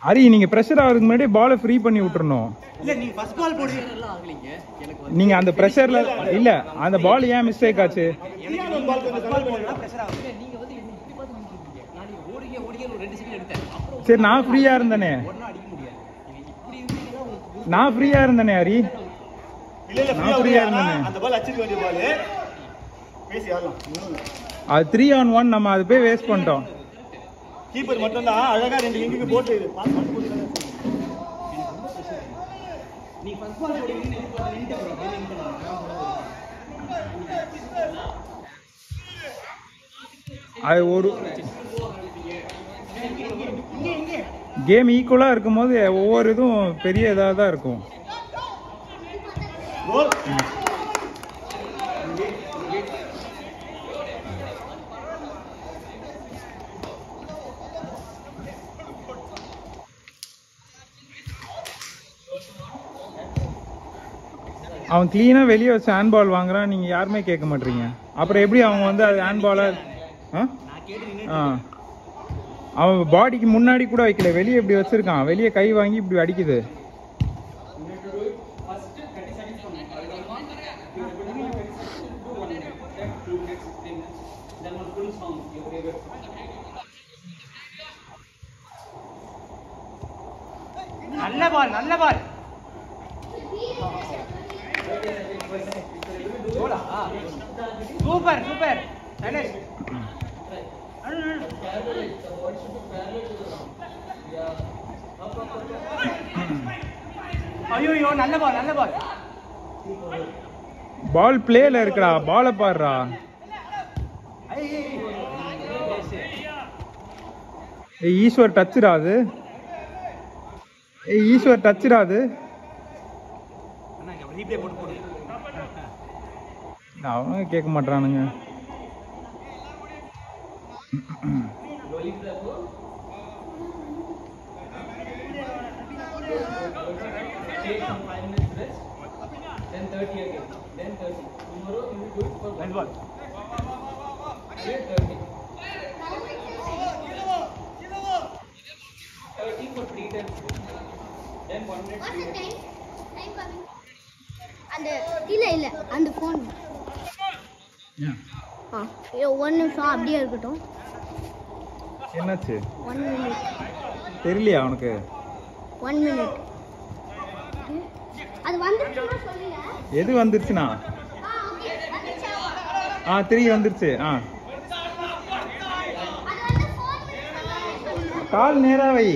அரி நீங்க பிரஷர் ஆகிறதுக்கு முன்னாடி பாலை ஃப்ரீ பண்ணி விட்டுறணும். இல்ல நீங்க ஃபர்ஸ்ட் பால் போடுறீங்க ஆகலீங்க. எனக்கு நீங்க அந்த பிரஷர்ல இல்ல அந்த பால் ஏன் மிஸ்டேக் ஆச்சு? எனக்கு பால் போடுறா பிரஷர் ஆகுது. நீங்க வந்து இப்படி பாத்து நிக்கிறீங்க. நான் ஓடியே ஒரு 2 செகண்ட் எடுத்தேன். அப்புறம் சரி நான் ஃப்ரீயா இருந்தனே. ஒண்ணா அடிக்க முடியாது. இப்படி இருந்தீங்கன்னா உங்களுக்கு நான் ஃப்ரீயா இருந்தனே ஹரி. இல்ல ஃப்ரீயா இருந்தனே. அந்த பால் அடிச்சிக்க வேண்டிய பால். பேசி ஆடலாம். அது 3 on 1 நம்ம அது போய் வேஸ்ட் பண்ணிட்டோம். கீப்பர் மட்டும் தான் அழகா 2 விங்குக்கு போட்டு பாஸ் பண்ணி போட்டு நீ ஃபர்ஸ்ட் பால் போடுறீங்க நின்னுட்டு அது ஒரு கேம் ஈக்குவலா இருக்கும்போது ஒவ்வொரு இதுவும் பெரிய இதாக தான் இருக்கும். அவன் கிளீனா வெளியே வச்சு ஹேண்ட் பால் வாங்குறான், நீங்க யாருமே கேட்க மாட்டீங்க. அப்புறம் எப்படி அவங்க வந்து அது ஹேண்ட் பாலா? அவன் பாடிக்கு முன்னாடி கூட வைக்கல, வெளியே இப்படி வச்சிருக்கான். வெளியே கை வாங்கி இப்படி அடிக்குது. நல்ல பால் நல்ல பால். Super super. ஐயோ நல்ல பால் நல்ல பால். பால் பிளேல இருக்குடா, பாலை பாடுறா. ஈஸ்வர் டச்சுடா அது. ஈஸ்வர் டச்சுடா அது. அவனுங்க கேட்க மாட்டானுங்க. அந்த இல்ல அந்த ஃபோன் 1 நிமிஷம் அப்படியே இருக்கட்டும். என்னாச்சு? 1 மினிட் தெரியலையா அவனுக்கு? 1 மினிட். அது வந்துருச்சுனா சொல்லுங்க. எது வந்துருச்சுனா? ஓகே வந்துருச்சா? 3 வந்துருச்சு. அது வந்து 4 மினிட்ஸ். கால் நேரா வை.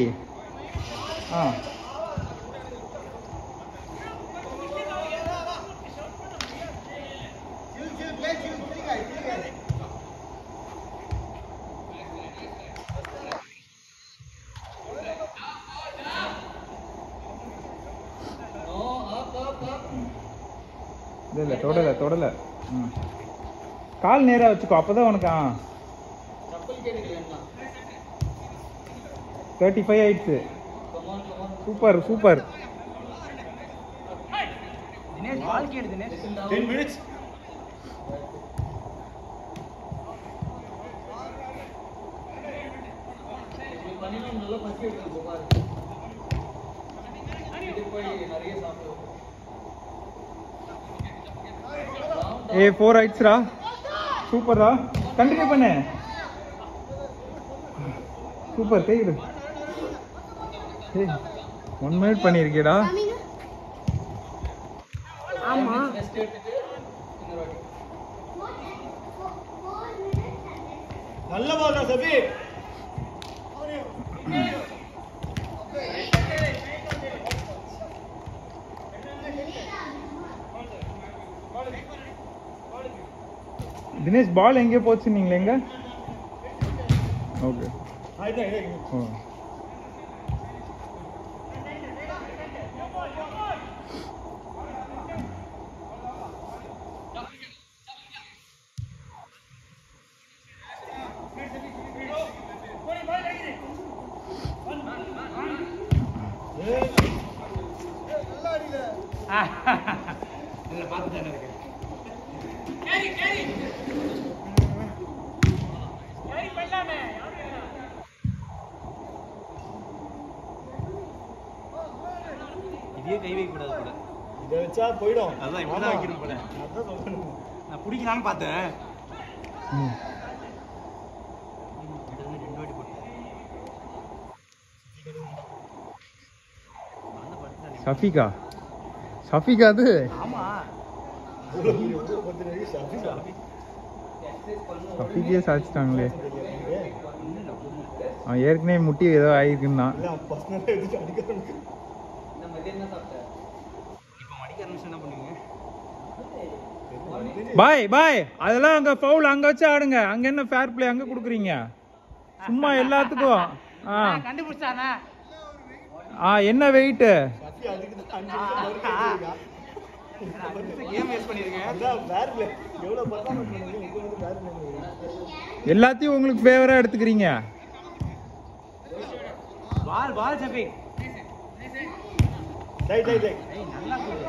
இல்ல தொடல. கால் நேரா வச்சுக்கோ, அப்பதான் உனக்கு 35 ஆயிடுச்சு. Super super. தினேஷ் பால் கேடு தினேஷ். 10 minutes. ஏ 4 ஆயிடுச்சுடா. சூப்பர்டா, கண்டினியூ பண்ணு. சூப்பர், கை விடு. 1 மினிட் பண்ணிருக்கேடா. ஆமா நல்ல பால் தான் சபி. தினேஷ் பால் எங்கே போச்சு நீங்களே? எங்க? ஓகே. கை வைக்க கூடாது போல. இதை வச்சா போயிடும். அதான் இப்படி தான் வைக்கணும் போல. அதான் சொல்றேன். நான் பிடிக்கலான்னு பார்த்தேன். ம். இது வந்து 2 வாட்டி போட்டேன். சஃபிகா சஃபிகா அது ஆமா. சஃபிகே சாதிச்சிட்டாங்களே. அவன் ஏற்கனவே முட்டி ஏதோ ஆயிருக்குன்னா. இப்போ மடிக்க ஆரம்பிச்சு என்ன பண்ணுவீங்க? பாய் பாய் அதெல்லாம் அங்க ஃபவுல் அங்க வச்சு ஆடுங்க. அங்க என்ன ஃபேர் பிளே அங்க குடுக்குறீங்க? சும்மா எல்லாத்துக்கும். கண்டுபிடிச்சானே. என்ன வெயிட்? கேம் வேஸ்ட் பண்ணிருக்கேன். எல்லாத்தையும் உங்களுக்கு ஃபேவரா எடுத்துக்கிறீங்க. பால் சபி. டேய் டேய் டேய். ஏய் நல்லா போகுது.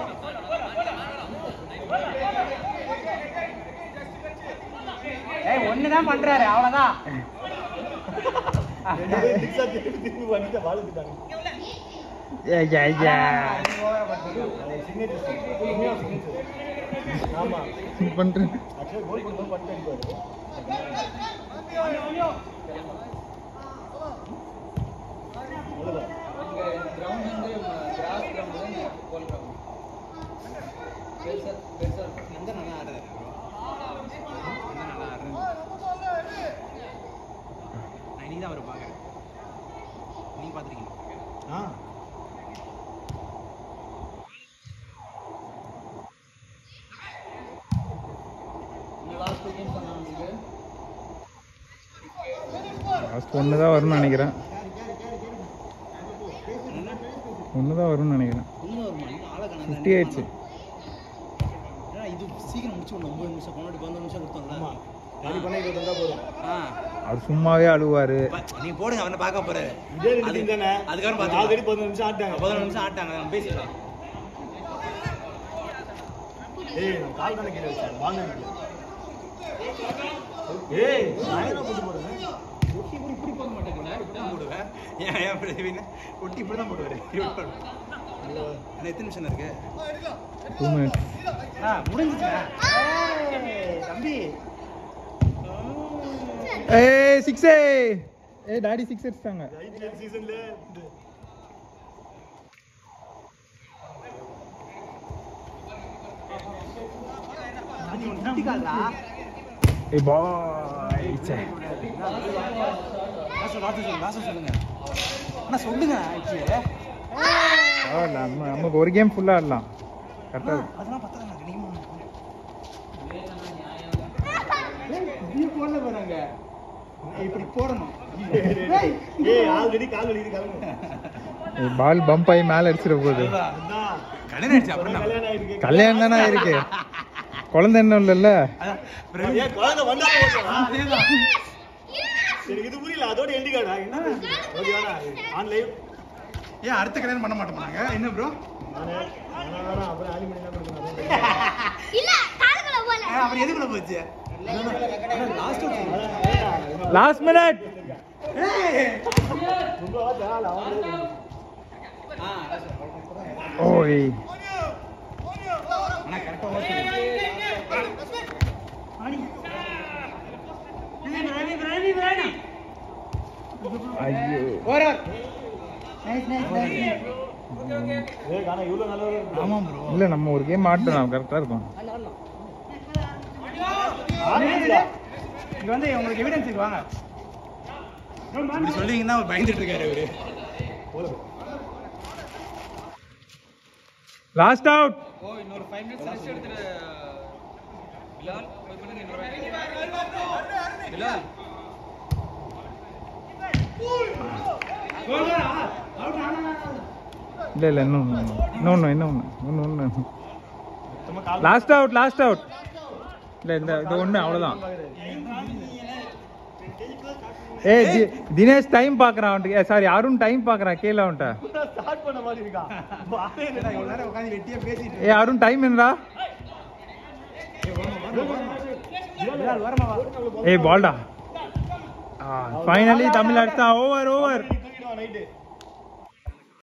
ஏய் ஒண்ணு தான் பண்றாரு அவ்வளவுதான். திருப்பி வந்து வாழுதுட்டாங்க. ஆமா பண்றேன். ஆக்சுவலா கோல் போடும்போது பட்டு அடிப்பாரு. நீதான் அவரை பாக்குறேன். நீ பாத்துருக்கீங்க. லாஸ்ட் ஒன்று தான் வரும்னு நினைக்கிறேன். ஒன்று தான் வரும்னு நினைக்கிறேன். 50 ஆயிடுச்சு. இது சீக்கிரம் முடிச்சு 9 நிமிஷம் 15 நிமிஷம் கொடுத்தோம்ல. காலி பண்ண இது வந்தா போதும். அவர் சும்மாவே அழுவாரு. நீ போடுங்க அவனை பார்க்க போறாரு. இதே ரெண்டு தானே. அதுக்கப்புறம் பாத்து ஆல்ரெடி 15 நிமிஷம் ஆட்டாங்க. 15 நிமிஷம் ஆட்டாங்க. நம்ம பேசிடலாம். ஏய் நான் கால் தான கீழ வச்சேன். வாங்க. ஏய் நான் என்ன போட்டு போறேன்? ஒட்டி இப்படி போட மாட்டேங்கல. இப்படி தான் போடுவேன். ஏன் பிரவீன் ஒட்டி இப்படி தான் போடுவாரு. அண்ணா எத்தனை நிமிஷம் இருக்கு? 2 minutes. முடிஞ்சுச்சா? தம்பி. ஏய் 6 ஏய் டாடி 6 அடிச்சாங்க. ஐபிஎல் சீசன்ல அது ஒட்டிக்காதா? ஏய் பாய் சே. லாஸ்ட் சொல்லுங்க. அண்ணா சொல்லுங்க. நமக்கு ஒரு கேம் ஃபுல்லா ஆடலாம். கரெக்டா அதெல்லாம் பத்தாதா கிடைக்குமா? நீ போடல பாருங்க. இப்படி போடணும். ஏய் ஆல்ரெடி கால் வலிக்குது கால். ஏய் பால் பம்ப் ஆகி மேல அடிச்சிர போகுது. அதான் கல்யாணம் ஆயிடுச்சு அப்புறம் கல்யாணம் ஆயிருக்கு. கல்யாணம் தானே இருக்கு. குழந்தை என்ன இல்லல்ல. ஏய் குழந்தை வந்தா போதும். சரி இது புரியல. அதோட எண்டி கார்டா என்ன? ஓகேடா ஆன் லைவ். ஏன் அடுத்த கல்யாணம் பண்ண மாட்டோமாங்க? என்ன ப்ரோ? நானே அப்புறம் ஆலி பண்ணி தான் கொடுக்கணும். இல்ல காலுக்குள்ள போல. அப்புறம் எதுக்குள்ள போச்சு? Last minute. ரொம்ப தாள அவங்களே. ஓய் அண்ணா கரெக்ட்டா ஓடுது. ஆடி. ரவி. ஐயோ ஓவர். நைஸ். ஏய் காணா இவ்ளோ நல்ல ஆமா ப்ரோ. இல்ல நம்ம ஒரு கேம் ஆடலாம் கரெக்டா இருக்கும். இங்க வந்து உங்களுக்கு எவிடன்ஸ் இருக்கு வாங்க. இப்படி சொல்லிங்கன்னா அவர் பயந்துட்டு இருக்காரு அவரு. Last out. ஓ இன்னொரு 5 மினிட்ஸ் ரெஸ்ட் எடுத்துட்டு பிலால் போய் பண்ணுங்க இன்னொரு. பிலால் கோல்டா அவுட் ஆனா. இல்ல இன்னொன்னு லாஸ்ட் அவுட். இல்ல இது ஒண்ணு அவ்வளவுதான். ஏய் தினேஷ் டைம் பாக்குறான் அவன்ட்ட. சாரி அருண் டைம் பாக்குறான். கேள அவன்ட்ட. ஸ்டார்ட் பண்ண மாதிரி இருக்கா. வாடே இல்லடா இவ்வளவு நேரம் உட்கார்ந்து வெட்டியா பேசிட்டு. ஏய் அருண் டைம் என்னடா? பிலால் வரமா வா. ஏய் பால்டா. ஃபைனலி தமிழ் அடிச்சா. ஓவர். நைட்